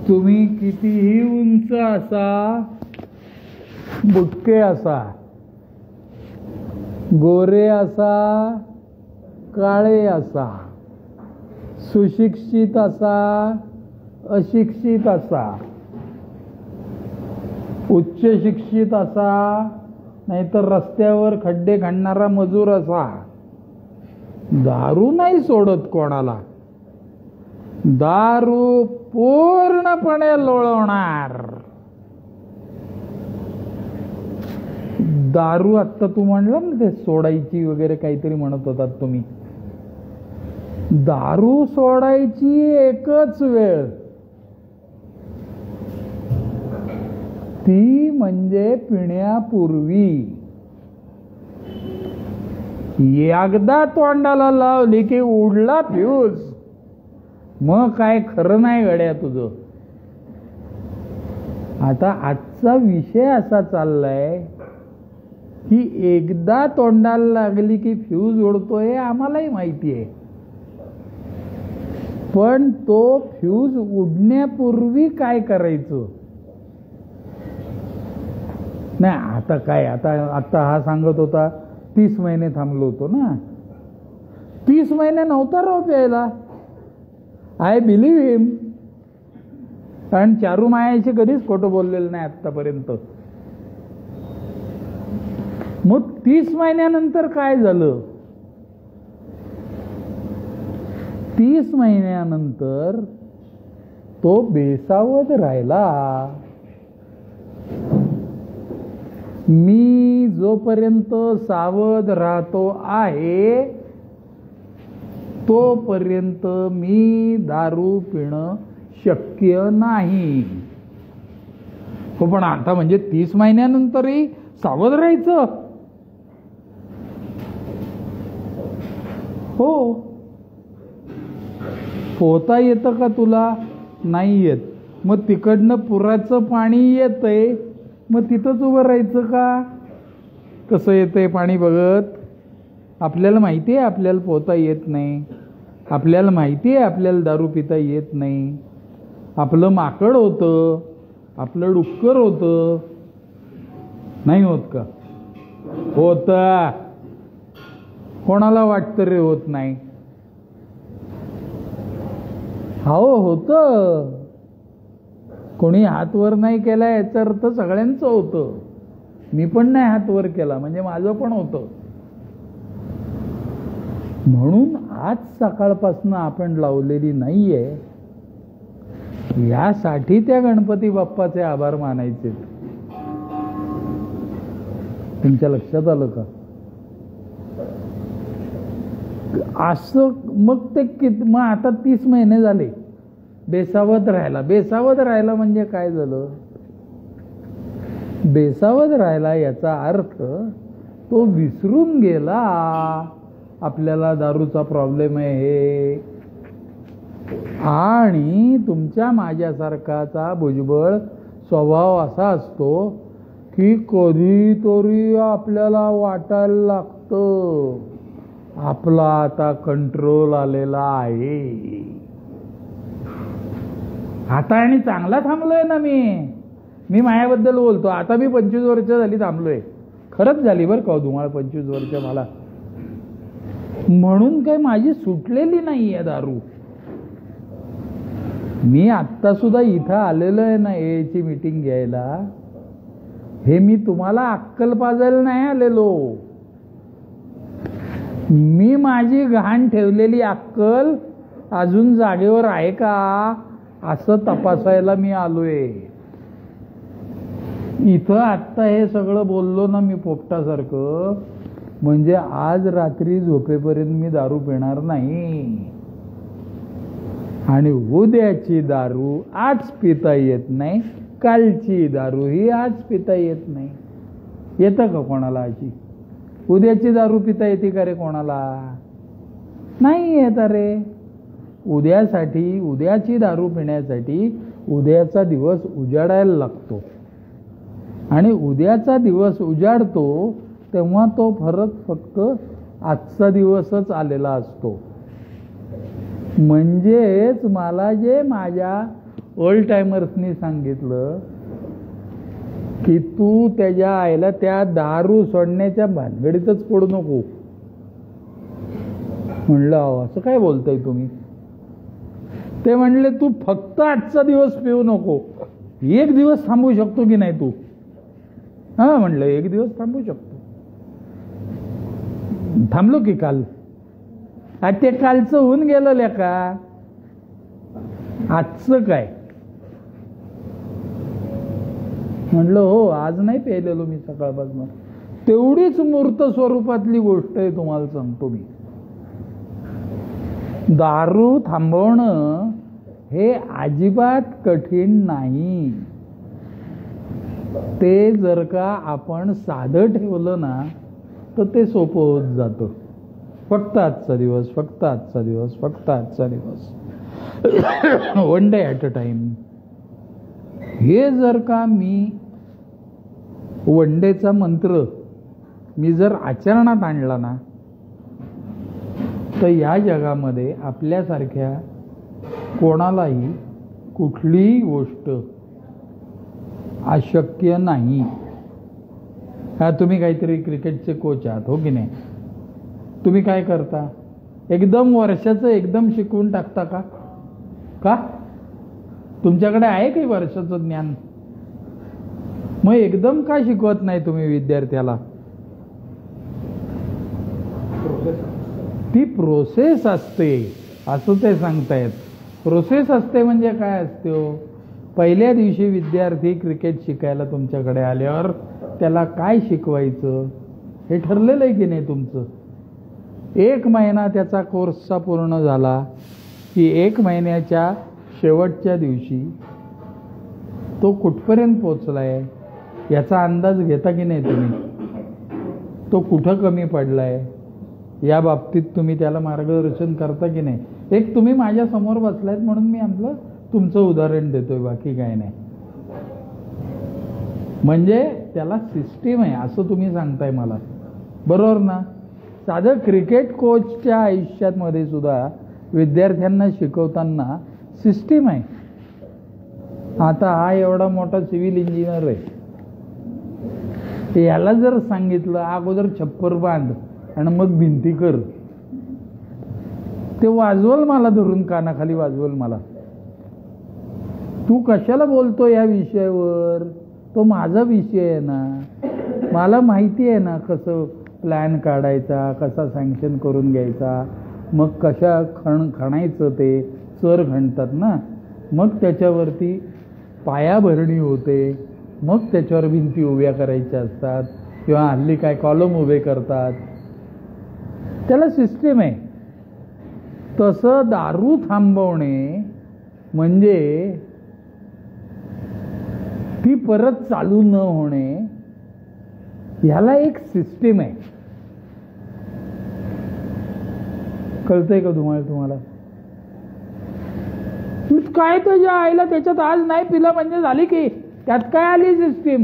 तुम्ही कितीही उंच असा, बुटके असा, गोरे असा, काळे असा, सुशिक्षित असा, अशिक्षित असा, उच्च शिक्षित असा, नाहीतर रस्त्यावर खड्डे खणणारा मजूर असा, दारू नाही सोडत कोणाला. दारू पूर्णपणे लोळवणार. दारू आत्ता तू म्हणलं ना ते सोडायची वगैरे काहीतरी म्हणत होतात तुम्ही. दारू सोडायची एकच वेळ, ती म्हणजे पिण्यापूर्वी. एकदा तोंडाला लावली की उडला फ्यूज, मग काय खरं नाही गड्या तुझं. आता आजचा विषय असा चाललाय की एकदा तोंडाला लागली की फ्यूज उडतोय, आम्हालाही माहिती आहे. पण तो फ्यूज उडण्यापूर्वी काय करायचं नाही. आता काय, आता हा सांगत होता 30 महिने थांबलो होतो ना. 30 महिने नव्हता राव प्यायला. आय बिलीव्ह हिम. कारण चारू मायाशी कधीच खोटं बोललेलं नाही आतापर्यंत. मग 30 महिन्यानंतर काय झालं? 30 महिन्यानंतर तो बेसावध राहिला. मी जोपर्यंत सावध राहतो आहे तोपर्यंत मी दारू पिणं शक्य नाही. हो, पण आता म्हणजे 30 महिन्यानंतरही सावध राहायचं? हो. पोहता येतं का तुला? नाही येत. मग तिकडनं पुराचं पाणी येतंय, मग तिथंच उभं राहायचं का? कसं येतंय पाणी बघत? आपल्याला माहिती आहे आपल्याला पोहता येत नाही. आपल्याला माहिती आहे आपल्याला दारू पिता येत नाही. आपलं माकड होतं, आपलं डुक्कर होतं. नाही होत का? होतं. कोणाला वाटतं रे होत नाही? हो, होतं. कोणी हात वर नाही केला याचा अर्थ सगळ्यांचं होतं. मी पण नाही हात वर केला म्हणजे माझं पण होतं. म्हणून आज सकाळपासून आपण लावलेली नाहीये. यासाठी त्या गणपती बाप्पाचे आभार मानायचे. तुमच्या लक्षात आलं का? असं मग ते मग आता 30 महिने झाले बेसावध राहायला. बेसावध राहायला म्हणजे काय झालं? बेसावध राहायला याचा अर्थ तो विसरून गेला आपल्याला दारूचा प्रॉब्लेम आहे हे. आणि तुमच्या माझ्यासारखाचा भुजबळ स्वभाव असा असतो की कधीतरी आपल्याला वाटायला लागतं आपला आता कंट्रोल आलेला आहे. आता आणि चांगला थांबलोय ना मी मायाबद्दल बोलतो. आता मी 25 वर्ष झाली थांबलोय. खरंच झाली बरं का धुमाळ 25 वर्ष मला. म्हणून काही माझी सुटलेली नाहीये दारू. मी आत्ता सुद्धा इथं आलेलो आहे ना एची मीटिंग घ्यायला. हे मी तुम्हाला अक्कल पाजायला नाही आलेलो. मी माझी घाण ठेवलेली अक्कल अजून जागेवर आहे का असं तपासायला मी आलोय. इथं आत्ता हे सगळं बोललो ना मी पोपटासारखं, म्हणजे आज रात्री झोपेपर्यंत मी दारू पिणार नाही. आणि उद्याची दारू आज पिता येत नाही, कालची दारू ही आज पिता येत नाही. येतं का कोणाला अशी? उद्याची दारू पिता येते का रे कोणाला? नाही येत रे. उद्यासाठी, उद्याची दारू पिण्यासाठी उद्याचा दिवस उजाडायला लागतो. आणि उद्याचा दिवस उजाडतो तेव्हा तो फरक फक्त आजचा दिवसच आलेला असतो. म्हणजेच मला जे माझ्या ओल्ड टायमर्सनी सांगितलं की तू त्याच्या आईला त्या दारू सोडण्याच्या भानगडीतच पडू नको. म्हणलं अहो असं काय बोलताय तुम्ही? ते म्हणले तू फक्त आजचा दिवस पिऊ नको, एक दिवस थांबू शकतो की नाही तू? हा म्हणलं एक दिवस थांबू शकतो. थांबलो की काल. ते कालचं होऊन गेलं लेका, आजचं काय? म्हणलं हो आज नाही प्यायलेलो मी सकाळपासून. तेवढीच मूर्त स्वरूपातली गोष्ट आहे तुम्हाला सांगतो मी. दारू थांबवणं हे अजिबात कठीण नाही. ते जर का आपण साधं ठेवलं ना तर ते सोपं होत जातं. फक्त आजचा दिवस, फक्त आजचा दिवस, फक्त आजचा दिवस, one day at a time. हे जर का मी वन डेचा मंत्र मी जर आचरणात आणला ना तर या जगामध्ये आपल्यासारख्या कोणालाही कुठलीही गोष्ट अशक्य नाही. हा तुम्ही काहीतरी क्रिकेटचे कोच आहात हो की नाही? तुम्ही काय करता? एकदम वर्षाचं एकदम शिकवून टाकता का? का तुमच्याकडे आहे काही वर्षाचं ज्ञान? मग एकदम का शिकवत नाही तुम्ही विद्यार्थ्याला? ती प्रोसेस असते असं ते सांगतायत. प्रोसेस असते म्हणजे काय असते हो? पहिल्या दिवशी विद्यार्थी क्रिकेट शिकायला तुमच्याकडे आल्यावर त्याला काय शिकवायचं हे ठरलेलं आहे की नाही तुमचं? 1 महिना त्याचा कोर्सचा पूर्ण झाला की 1 महिन्याच्या शेवटच्या दिवशी तो कुठपर्यंत पोचलाय याचा अंदाज घेता की नाही तुम्ही? तो कुठं कमी पडलाय या बाबतीत तुम्ही त्याला मार्गदर्शन करता की नाही? एक तुम्ही माझ्या समोर बसलायत म्हणून मी आपलं तुमचं उदाहरण देतोय, बाकी काय नाही. म्हणजे त्याला सिस्टीम आहे असं तुम्ही सांगताय मला, बरोबर ना? साधं क्रिकेट कोचच्या आयुष्यामध्ये सुद्धा विद्यार्थ्यांना शिकवताना सिस्टीम आहे. आता हा एवढा मोठा सिव्हिल इंजिनियर आहे, याला जर सांगितलं अगोदर छप्पर बांध आणि मग भिंती कर, ते वाजवल मला धरून, कानाखाली वाजवल मला. तू कशाला बोलतो या विषयावर? तो माझा विषय आहे ना, मला माहिती आहे ना कसं प्लॅन काढायचा, कसा सँक्शन करून घ्यायचा, मग कशा खणायचं, ते चर खणतात ना, मग त्याच्यावरती पायाभरणी होते, मग त्याच्यावर भिंती उभ्या करायच्या असतात, किंवा हल्ली काय कॉलम उभे करतात, त्याला सिस्टीम आहे. तसं दारू थांबवणे म्हणजे ती परत चालू न होणे, ह्याला एक सिस्टीम आहे. कळतंय का तुम्हाला? काय त्याच्या आईला त्याच्यात आज नाही पिलं म्हणजे झाली की त्यात काय आली सिस्टीम?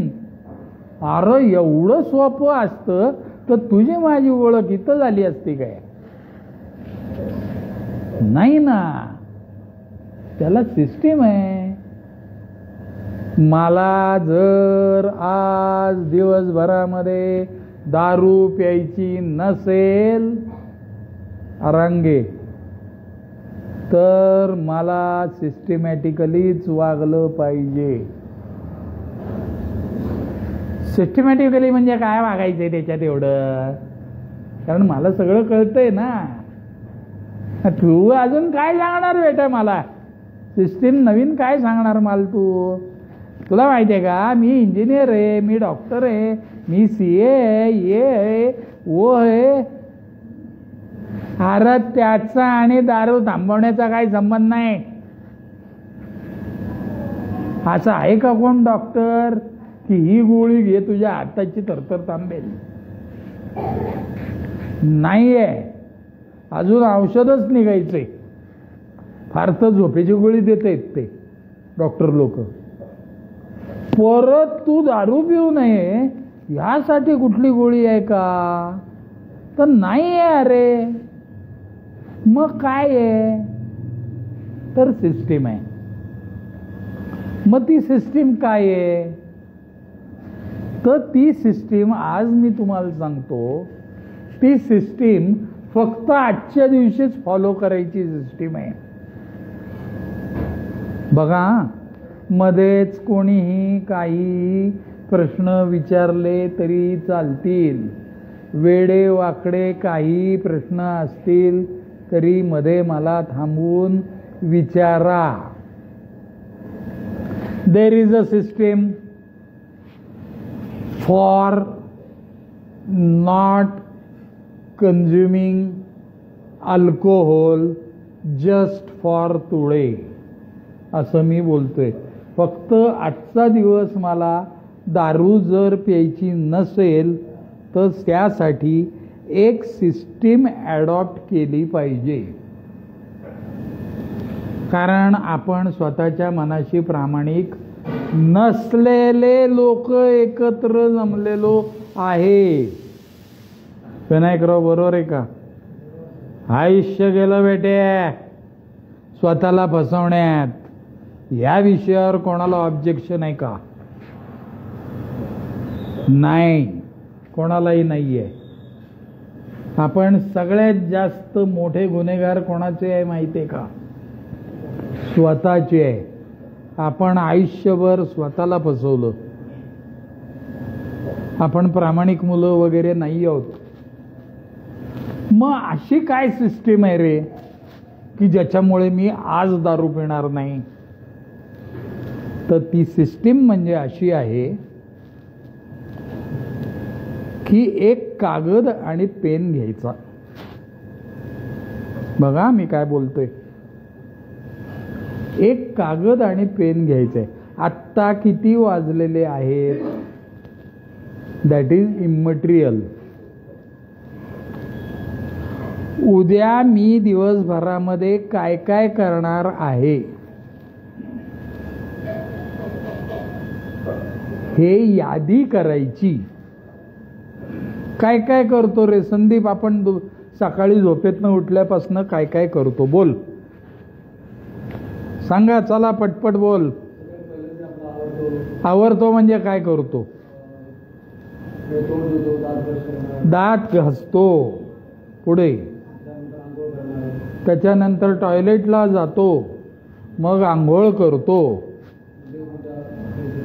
अरे एवढं सोपं असतं तर तुझी माझी ओळख इथं झाली असती काय? नाही ना, त्याला सिस्टीम आहे. मला जर आज दिवसभरामध्ये दारू प्यायची नसेल अरांगे, तर मला सिस्टमॅटिकलीच वागलं पाहिजे. सिस्टमॅटिकली म्हणजे काय वागायचंय त्याच्यात एवढं? कारण मला सगळं कळतंय ना. तू अजून काय सांगणार बेटा मला? सिस्टीम नवीन काय सांगणार मला तू? तुला माहिती आहे का, मी इंजिनियर आहे, मी डॉक्टर आहे, मी CA आहे, ये आहे, वो आहे. अरे त्याचा आणि दारू थांबवण्याचा काही संबंध नाही. असं आहे का कोण डॉक्टर की ही गोळी घे तुझ्या हाताची तरतर थांबेल? नाहीये. अजून औषधच निघायचंय. फार तर झोपेची गोळी देत आहेत ते डॉक्टर लोक. परत तू दारू पिऊ नये यासाठी कुठली गोळी आहे का? तर नाही आहे. अरे मग काय आहे? तर सिस्टीम आहे. मग ती सिस्टीम काय आहे? तर ती सिस्टीम आज मी तुम्हाला सांगतो, ती सिस्टीम फक्त आजच्या दिवशीच फॉलो करायची सिस्टीम आहे. बघा, मध्येच कोणीही काही प्रश्न विचारले तरी चालतील, वेडे वाकडे काही प्रश्न असतील तरी मध्ये मला थांबवून विचारा. There is a system for not consuming alcohol just for today, असं मी बोलतोय. फक्त आजचा दिवस मला दारू जर प्यायची नसेल तर त्यासाठी एक सिस्टीम ॲडॉप्ट केली पाहिजे. कारण आपण स्वतःच्या मनाशी प्रामाणिक नसलेले लोक एकत्र जमलेलो आहे. विनायकराव, बरोबर आहे का? आयुष्य गेलं बेटे स्वतःला फसवण्यात. या विषयावर कोणाला ऑब्जेक्शन आहे का? नाही, कोणालाही नाही आहे. आपण सगळ्यात जास्त मोठे गुन्हेगार कोणाचे आहे माहिती आहे का? स्वतःचे आहे. आपण आयुष्यभर स्वतःला फसवलं. आपण प्रामाणिक मुलं वगैरे नाही आहोत. मग अशी काय सिस्टीम आहे रे की ज्याच्यामुळे मी आज दारू पिणार नाही? तर ती सिस्टीम म्हणजे अशी आहे की एक कागद आणि पेन घ्यायचा. बघा मी काय बोलतोय. एक कागद आणि पेन घ्यायचंय. आत्ता किती वाजलेले आहेत? That is immaterial. उद्या मी दिवसभरामध्ये काय काय करणार आहे हे यादी करायची. काय काय करतो रे संदीप आपण सकाळी झोपेतनं उठल्यापासून काय काय करतो? बोल, सांगा, चला पटपट बोल. आवरतो म्हणजे काय करतो? दात घासतो, पुढे त्याच्यानंतर टॉयलेटला जातो, मग आंघोळ करतो.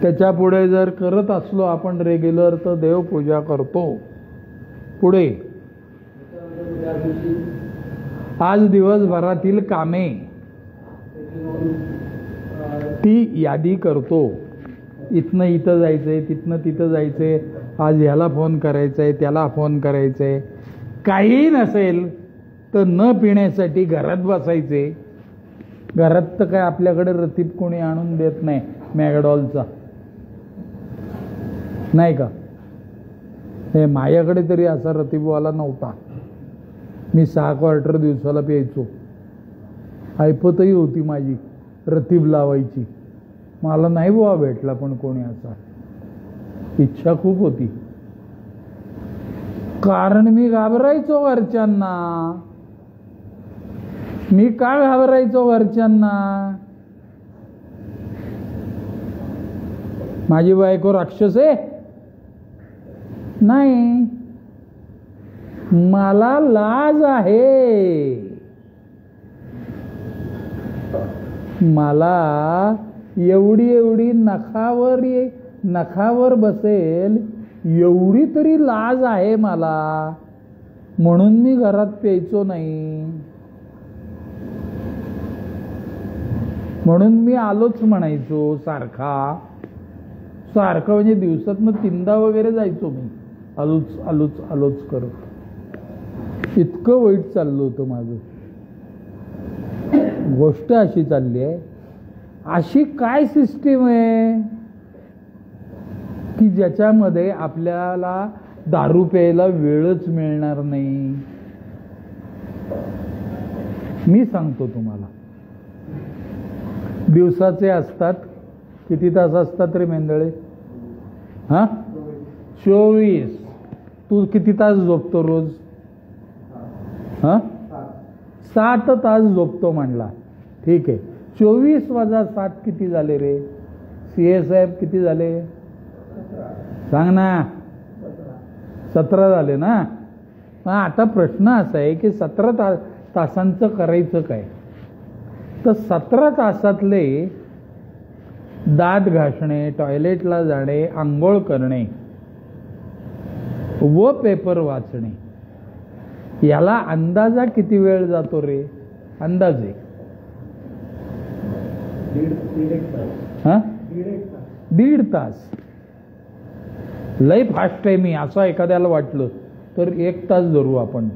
त्याच्या पुढे जर करत असलो आपण रेग्युलर तर देवपूजा करतो. पुढे आज दिवसभरातील कामे ती यादी करतो. इथनं इथं जायचंय, तिथनं तिथं जायचंय, आज ह्याला फोन करायचंय, त्याला फोन करायचंय. काही नसेल तर न पिण्यासाठी घरात बसायचे. घरात तर काय आपल्याकडे रतीब कोणी आणून देत नाही मॅकडॉलचा, नाही का? हे माझ्याकडे तरी असा रतीबवाला नव्हता. मी 6 क्वार्टर दिवसाला प्यायचो. ऐपतही होती माझी रतीब लावायची. मला नाही बुवा भेटला पण कोणी असा. इच्छा खूप होती, कारण मी घाबरायचो घरच्यांना. मी का घाबरायचो घरच्यांना? माझी बायको राक्षस आहे? नाही, मला लाज आहे. मला एवढी एवढी नखावर बसेल एवढी तरी लाज आहे मला, म्हणून मी घरात प्यायचो नाही. म्हणून मी आलोच म्हणायचो सारखा म्हणजे दिवसातनं 3दा वगैरे जायचो मी. आलोच करत. इतकं वाईट चाललं होतं माझं. गोष्ट अशी चालली आहे. अशी काय सिस्टीम आहे की ज्याच्यामध्ये आपल्याला दारू प्यायला वेळच मिळणार नाही? मी सांगतो तुम्हाला. दिवसाचे असतात किती तास असतात रे मेंदळे? 24. तू किती तास झोपतो रोज? 7 तास झोपतो म्हणला. ठीक आहे, 24 वजा 7 किती झाले रे? CA साहेब किती झाले सांग ना? 17 झाले ना? मग आता प्रश्न असा आहे की 17 तासांचं करायचं काय? तर 17 तासातले दात घासणे, टॉयलेटला जाणे, आंघोळ करणे व पेपर वाचणे, याला अंदाजा किती वेळ जातो रे? अंदाजे दीड तास. लय फास्ट आहे मी असं एखाद्याला वाटलं तर 1 तास धरू आपण.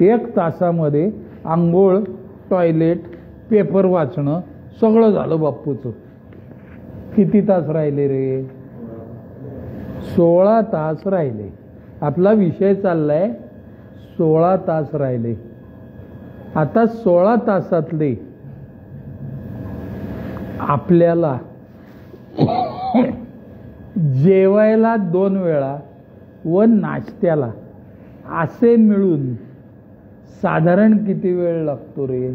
1 तासामध्ये आंघोळ, टॉयलेट, पेपर वाचणं सगळं झालं बाप्पूचं. किती तास राहिले रे? 16 तास राहिले. आपला विषय चाललाय 16 तास राहिले. आता 16 तासातले आपल्याला जेवायला 2 वेळा व नाश्त्याला असे मिळून साधारण किती वेळ लागतो रे?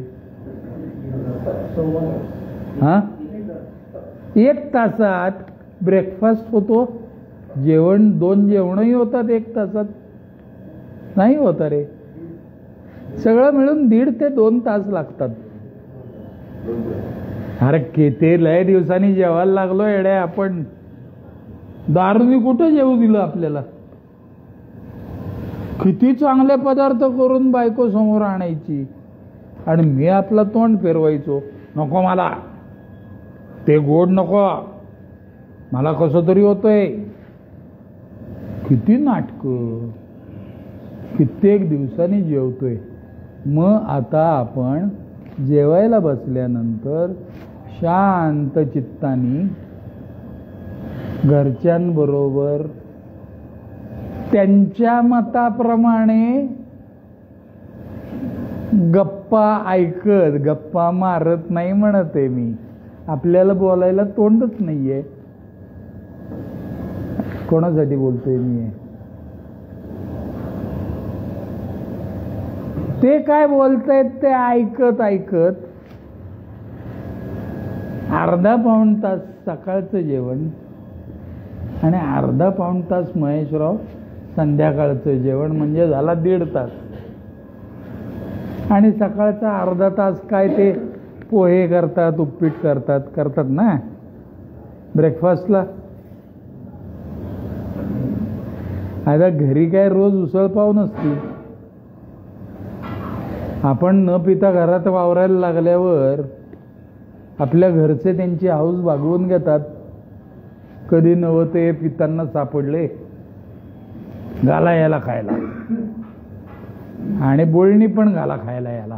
1 तासात ब्रेकफास्ट होतो, जेवण 2 जेवणही होतात 1 तासात. नाही होता रे, सगळं मिळून 1.5 ते 2 तास लागतात. अरे किती लय दिवसांनी जेवायला लागलो येड्या आपण. दारूनी कुठं जेवू दिलं आपल्याला? किती चांगले पदार्थ करून बायको समोर आणायची आणि मी आपला तोंड फिरवायचो, नको मला ते गोड नको, मला कसं तरी होतंय. किती नाटकं, कित्येक दिवसांनी जेवतोय. मग आता आपण जेवायला बसल्यानंतर शांत चित्तानी घरच्यांबरोबर त्यांच्या मताप्रमाणे गप्पा ऐकत, गप्पा मारत नाही म्हणत आहे मी. आपल्याला बोलायला तोंडच नाहीये. कोणासाठी बोलतोय मी? ते काय बोलतायत ते ऐकत ऐकत अर्धा पाऊण तास सकाळचं जेवण आणि अर्धा पाऊण तास महेशराव संध्याकाळचं जेवण, म्हणजे झाला 1.5 तास. आणि सकाळचा अर्धा तास काय ते पोहे करतात, उपीट करतात ना ब्रेकफास्टला. आता घरी काय रोज उसळपाव नसती. आपण न पिता घरात वावरायला लागल्यावर आपल्या घरचे त्यांची हौस भागवून घेतात. कधी नव्हते पितांना सापडले, घाला याला खायला, आणि बोलणी पण घाला खायला याला.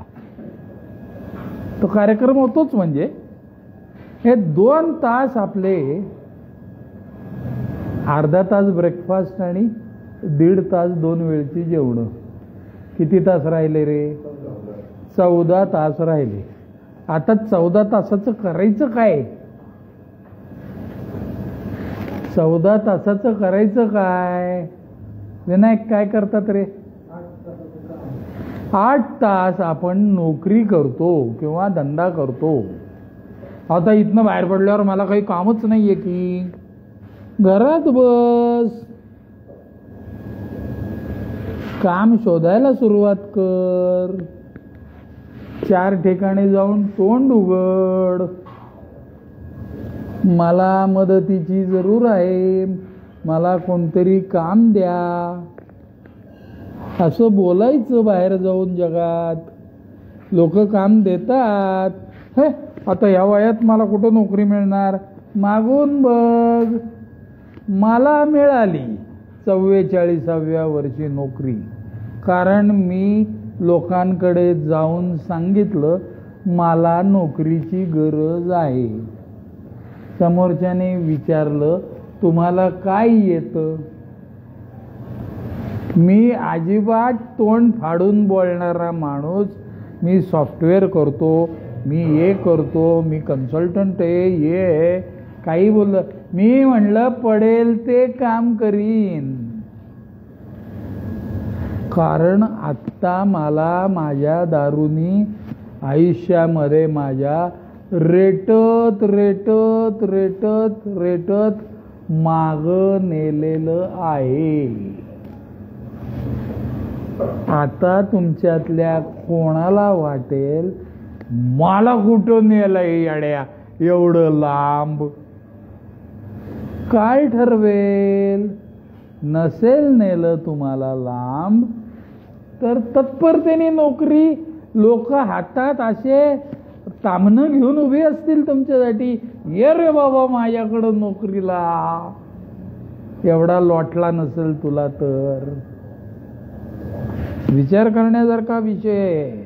तो कार्यक्रम होतोच. म्हणजे हे 2 तास आपले, अर्धा तास ब्रेकफास्ट आणि 1.5 तास 2 वेळची जेवणं. किती तास राहिले रे? 14 तास राहिले. आता 14 तासाचं करायचं काय? 14 तासाचं करायचं काय? विनायक काय करतात रे? 8 तास आपण नोकरी करतो किंवा धंदा करतो. आता इथनं बाहेर पडल्यावर मला काही कामच नाहीये की? घरात बस, काम शोधायला सुरुवात कर. 4 ठिकाणी जाऊन तोंड उघड. मला मदतीची जरूर आहे, मला कोणतरी काम द्या, असं बोलायचं बाहेर जाऊन जगात. लोक काम देतात. हे आता या वयात मला कुठं नोकरी मिळणार? मागून बघ. मला मिळाली 44व्या वर्षी नोकरी, कारण मी लोकांकडे जाऊन सांगितलं मला नोकरीची गरज आहे. समोरच्याने विचारलं तुम्हाला काय येतं? मी अजिबात तोंड फाडून बोलणारा माणूस, मी सॉफ्टवेअर करतो, मी हे करतो, मी कन्सल्टंट आहे, हे आहे, काही बोललं. मी म्हणलं पडेल ते काम करीन, कारण आत्ता मला माझ्या दारूनी आयुष्यामध्ये माझ्या रेटत रेटत रेटत रेटत माग नेलेलं आहे. आता तुमच्यातल्या कोणाला वाटेल मला कुठं नेलंय याड्या एवढं लांब? काय ठरवेल? नसेल नेलं तुम्हाला लांब तर तत्परतेने नोकरी, लोक हातात असे तामणं घेऊन उभे असतील तुमच्यासाठी, ये रे बाबा माझ्याकडं नोकरीला. एवढा लोटला नसेल तुला तर विचार करण्यासारखा विषय आहे.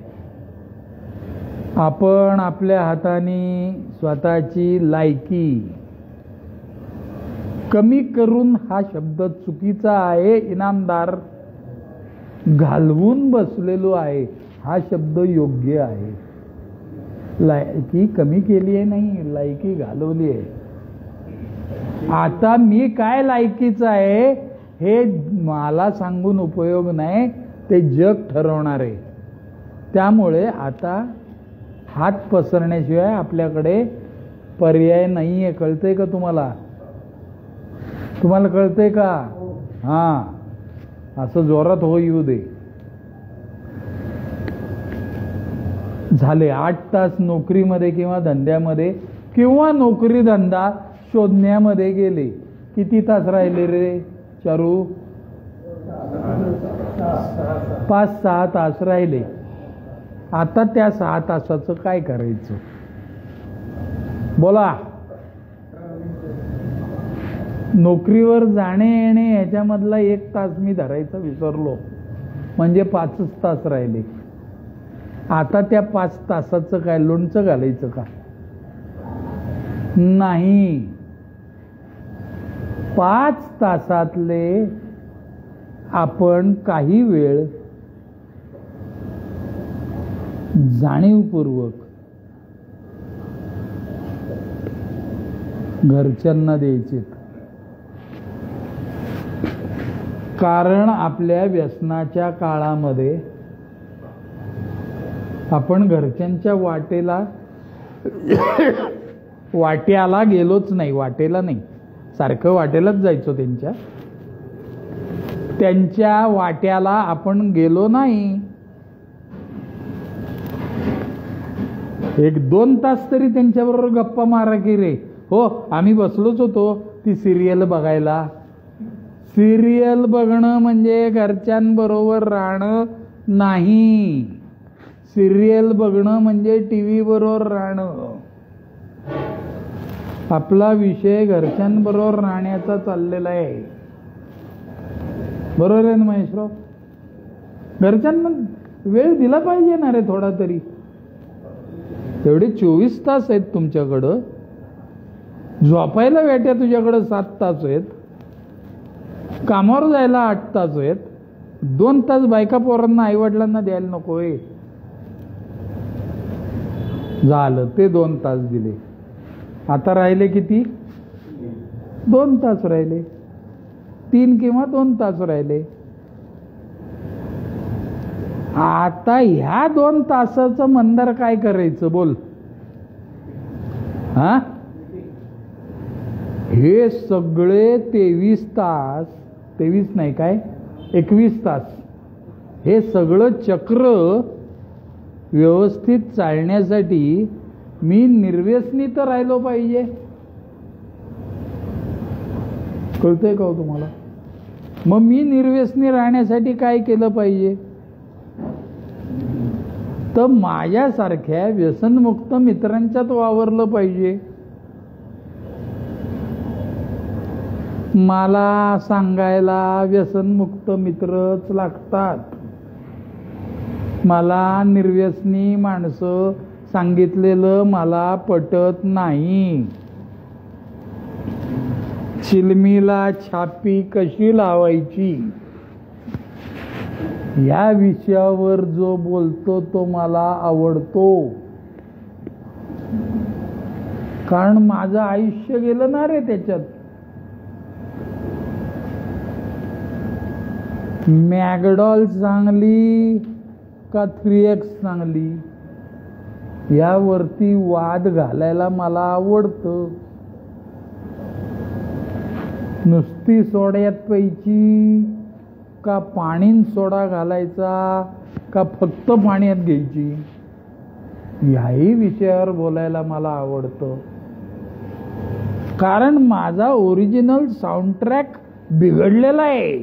आपण आपल्या हाताने स्वतःची लायकी कमी करून, हा शब्द चुकीचा आहे, इनामदार घालवून बसलेलो आहे, हा शब्द योग्य आहे. लायकी कमी केली आहे नाही, लायकी घालवली आहे. आता मी काय लायकीचं आहे हे मला सांगून उपयोग नाही, ते जग ठरवणार आहे. त्यामुळे आता हात पसरण्याशिवाय आपल्याकडे पर्याय नाही आहे. कळतंय का तुम्हाला? तुम्हाला कळतंय का? हां, असं जोरात हो येऊ दे. झाले 8 तास नोकरीमध्ये किंवा धंद्यामध्ये किंवा नोकरी धंदा शोधण्यामध्ये गेले. किती तास राहिले रे चारू? 5-6 तास राहिले. आता त्या 6 तासाचं काय करायचं? बोला. नोकरीवर जाणे येणे ह्याच्यामधला 1 तास मी धरायचा विसरलो, म्हणजे 5 तास राहिले. आता त्या 5 तासाचं काय लोणचं घालायचं का? नाही. 5 तासातले आपण काही वेळ जाणीवपूर्वक घरच्यांना द्यायचे. कारण आपल्या व्यसनाच्या काळामध्ये आपण घरच्यांच्या वाट्याला गेलोच नाही. वाटेला नाही, सारखं वाटेलाच जायचो. त्यांच्या वाट्याला आपण गेलो नाही. 1-2 तास तरी त्यांच्याबरोबर गप्पा मारा की रे. हो, आम्ही बसलोच होतो ती सिरियल बघायला. सिरियल बघणं म्हणजे घरच्यांबरोबर राहणं नाही. सिरियल बघणं म्हणजे टीव्ही बरोबर राहणं. आपला विषय घरच्यांबरोबर राहण्याचा चाललेला आहे. बरोबर आहे ना महेशराव? घरच्यांना वेळ दिला पाहिजे ना रे थोडा तरी. तेवढे 24 तास आहेत तुमच्याकडं. झोपायला वेट्या तुझ्याकडं 7 तास आहेत. कामावर जायला 8 तास आहेत. 2 तास बायका पोरांना आईवडिलांना द्यायला नकोय. झालं, ते 2 तास दिले. आता राहिले किती? 2 तास राहिले. 3 किंवा 2 तास राहिले. आता ह्या 2 तासाचं मंदार काय करायचं बोल? हा, हे सगळे 23 तास, 23 नाही काय 21 तास, हे सगळं चक्र व्यवस्थित चालण्यासाठी मी निर्व्यसनी तर राहिलो पाहिजे. कळतंय का हो तुम्हाला? मग मी निर्व्यसनी राहण्यासाठी काय केलं पाहिजे? तर माझ्यासारख्या व्यसनमुक्त मित्रांच्यात वावरलं पाहिजे. मला सांगायला व्यसनमुक्त मित्रच लागतात. मला निर्व्यसनी माणसं सांगितलेलं मला पटत नाही. चिलमीला छापी कशी लावायची या विषयावर जो बोलतो तो मला आवडतो. कारण माझं आयुष्य गेलं ना रे त्याच्यात. मॅकडॉल चांगली का 3X चांगली? यावरती वाद घालायला मला आवडतं. नुसती सोड्यात प्यायची का पाणीन सोडा घालायचा का फक्त पाण्यात घ्यायची, याही विषयावर बोलायला मला आवडतं. कारण माझा ओरिजिनल साऊंड ट्रॅक बिघडलेला आहे.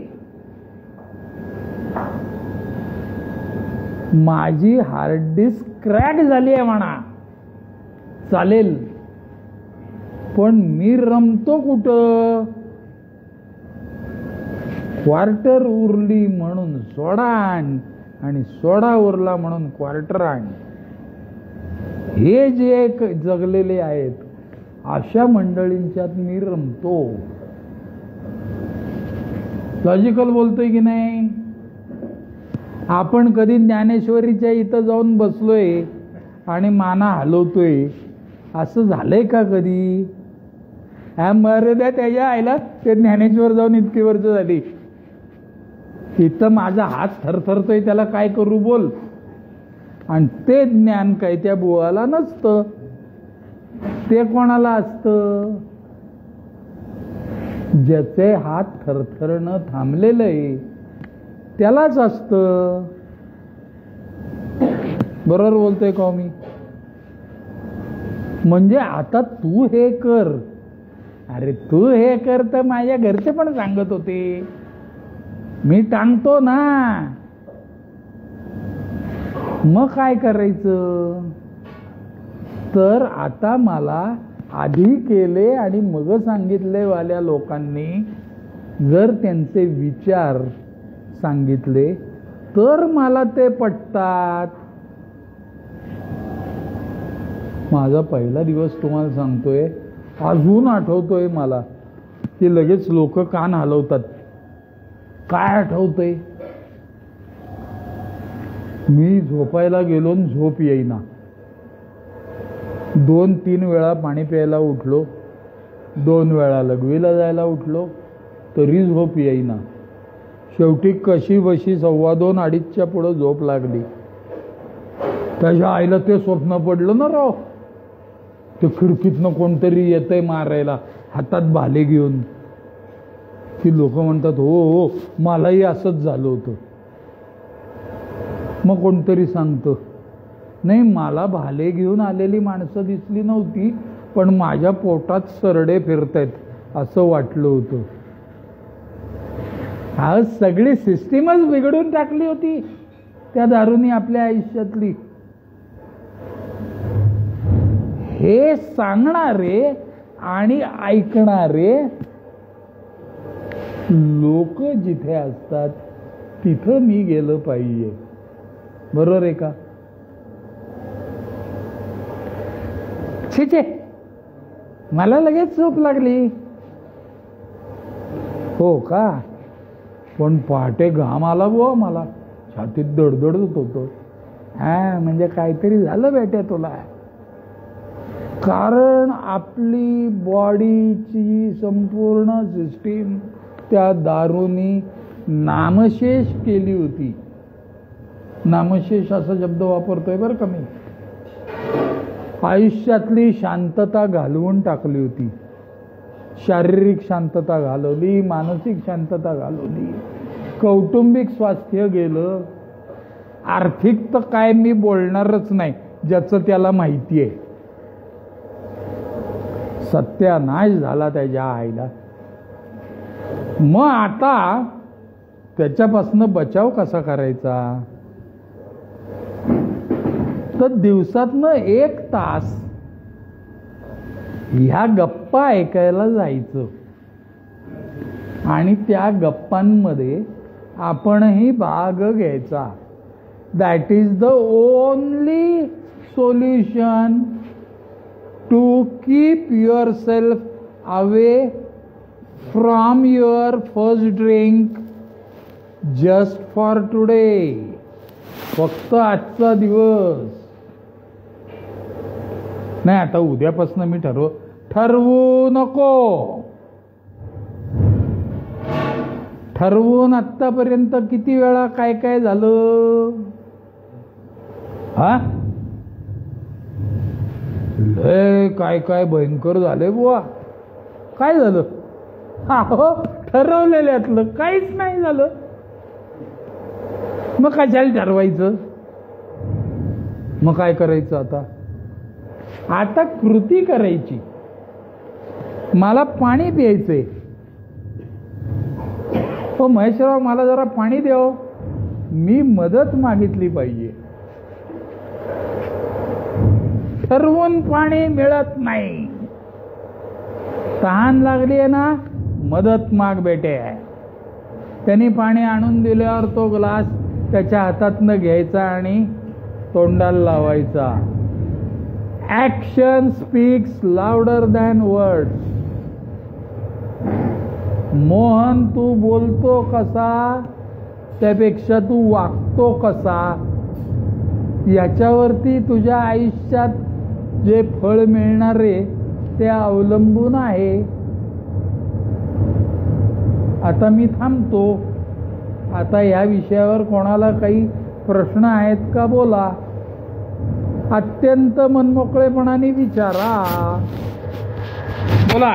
माझी हार्ड डिस्क क्रॅक झाली आहे म्हणा, चालेल. पण मी रमतो कुठं? क्वार्टर उरली म्हणून सोडा आण आणि सोडा उरला म्हणून क्वार्टर आण. हे जे जगलेले आहेत अशा मंडळींच्यात मी रमतो. लॉजिकल बोलतोय की नाही? आपण कधी ज्ञानेश्वरीच्या इथं जाऊन बसलोय आणि माना हलवतोय असं झालंय का कधी? मर्यादा त्याच्या आईला ते ज्ञानेश्वर जाऊन इतकी वर्ष झाली. इथं माझा हात थरथरतोय, त्याला काय करू बोल. आणि ते ज्ञान काय त्या बुवाला नसतं, ते कोणाला असतं? ज्याचे हात थरथरणं थांबलेलं आहे त्यालाच असतं. बरोबर बोलतोय का मी? म्हणजे आता तू हे कर, अरे तू हे कर तर माझ्या घरचे पण सांगत होते, मी टांगतो ना. मग काय करायचं? तर आता मला आधी केले आणि मग सांगितले वाल्या लोकांनी जर त्यांचे विचार सांगितले तर मला ते पटतात. माझा पहिला दिवस तुम्हाला सांगतोय, अजून आठवतोय मला, की लगेच लोक कान हलवतात. काय आठवतंय? मी झोपायला गेलो, झोप येईना. 2-3 वेळा पाणी प्यायला उठलो, 2 वेळा लघवीला जायला उठलो, तरी झोप येईना. शेवटी कशी बशी 2:15-2:30च्या पुढं झोप लागली. त्याच्या आईला ते स्वप्न पडलं ना राव, ते खिडकीतनं कोणतरी येतंय मारायला हातात भाले घेऊन. की लोक म्हणतात हो हो मलाही असंच झालं होतं. मग कोणतरी सांगतं नाही मला भाले घेऊन आलेली माणसं दिसली नव्हती, पण माझ्या पोटात सरडे फिरतायत असं वाटलं होतं. हा सगळी सिस्टीमच बिघडून टाकली होती त्या दारूनी आपल्या आयुष्यातली. हे सांगणारे आणि ऐकणारे लोक जिथे असतात तिथं मी गेलं पाहिजे. बरोबर आहे का? छे मला लगेच झोप लागली. हो का? पण पहाटे घाम आला बुवा मला, छातीत दडदडत होतं. म्हणजे काहीतरी झालं बेट्या तुला. कारण आपली बॉडीची संपूर्ण सिस्टीम त्या दारूनी नामशेष केली होती. नामशेष असा शब्द वापरतोय बरं का मी. आयुष्यातली शांतता घालवून टाकली होती. शारीरिक शांतता घालवली, मानसिक शांतता घालवली, कौटुंबिक स्वास्थ्य गेलं. आर्थिक तर काय मी बोलणारच नाही, ज्याचं त्याला माहिती आहे. सत्यानाश झाला त्याच्या आईला. मग आता त्याच्यापासून बचाव कसा करायचा? तर दिवसातनं 1 तास ह्या गप्पा ऐकायला जायचं आणि त्या गप्पांमध्ये आपणही भाग घ्यायचा. That is the only solution to keep yourself away from your first drink just for today. फक्त आजचा दिवस नाही. आता उद्यापासून मी ठरवू नको. ठरवून आत्तापर्यंत किती वेळा काय काय झालं? लय काय काय भयंकर झाले बुवा. काय झालं? अहो ठरवलेल्यातलं काहीच नाही झालं. मग कशाला ठरवायचं? मग काय करायचं आता? आता कृती करायची. मला पाणी प्यायचंय. हो महेशराव मला जरा पाणी द्याव. मी मदत मागितली पाहिजे. ठरवून पाणी मिळत नाही. तहान लागली आहे ना, मदत माग बेटे. त्यांनी पाणी आणून दिल्यावर तो ग्लास त्याच्या हातातनं घ्यायचा आणि तोंडाला लावायचा. Action speaks louder than words. Mohan तू बोलतो कसा त्यापेक्षा तू वागतो कसा याच्यावरती तुझ्या आयुष्यात जे फळ मिळणारे ते अवलंबून आहे. आता मी थांबतो. आता या विषयावर कोणाला काही प्रश्न आहेत का? बोला. अत्यंत मनमोकळेपणाने विचारा. बोला.